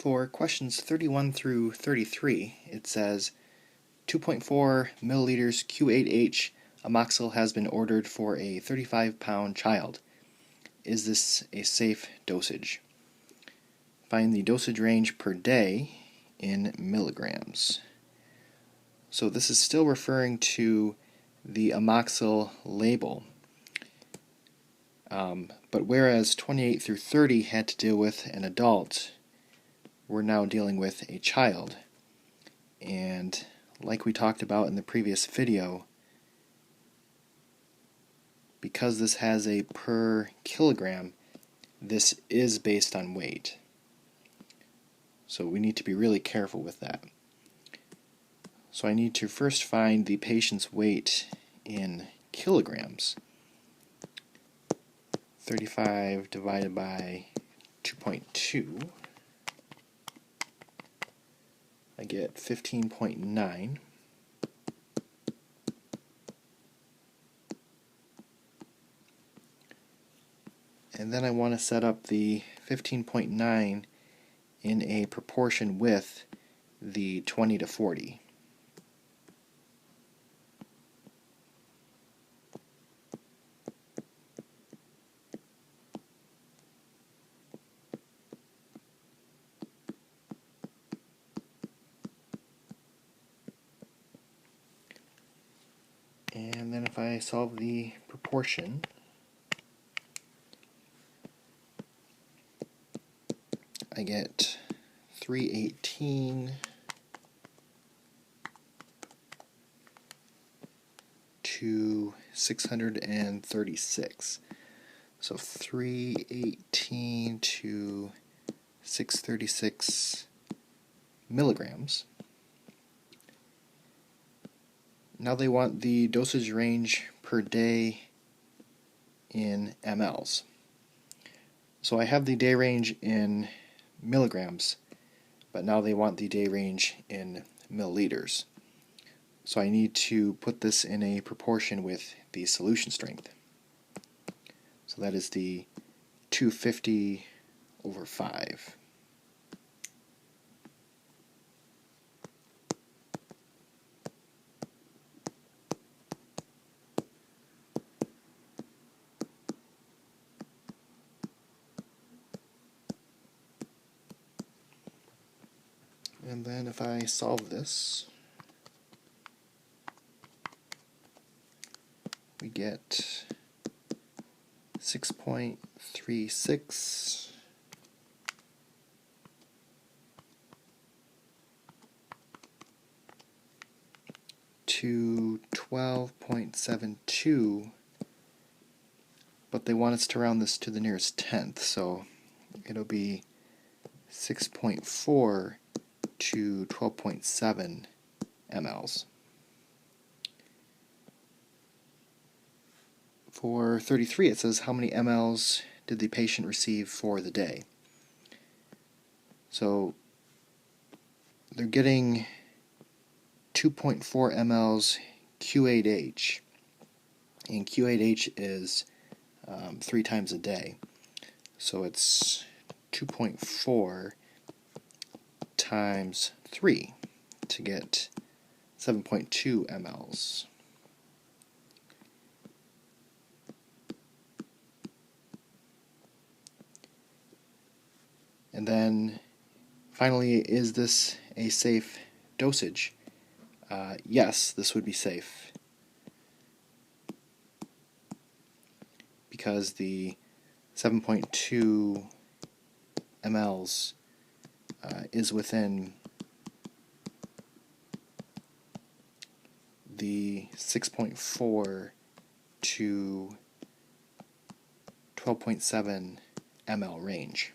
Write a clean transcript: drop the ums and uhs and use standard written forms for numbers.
For questions 31 through 33, it says 2.4 milliliters Q8H amoxil has been ordered for a 35-pound child. Is this a safe dosage? Find the dosage range per day in milligrams. So this is still referring to the amoxil label. But whereas 28 through 30 had to deal with an adult, we're now dealing with a child. And like we talked about in the previous video, because this has a per kilogram, this is based on weight. So we need to be really careful with that. So I need to first find the patient's weight in kilograms. 35 divided by 2.2, I get 15.9. And then I want to set up the 15.9 in a proportion with the 20 to 40. And then if I solve the proportion, I get 318 to 636. So 318 to 636 milligrams. Now they want the dosage range per day in mLs. So I have the day range in milligrams, but now they want the day range in milliliters. So I need to put this in a proportion with the solution strength. So that is the 250 over 5. And then if I solve this, we get 6.36 to 12.72, but they want us to round this to the nearest tenth, so it'll be 6.4 to 12.7 mLs. For 33, it says how many mLs did the patient receive for the day. So they're getting 2.4 mLs Q8H, and Q8H is 3 times a day. So it's 2.4 times 3 to get 7.2 mLs. And then finally, is this a safe dosage? Yes, this would be safe, because the 7.2 mLs is within the 6.4 to 12.7 mL range.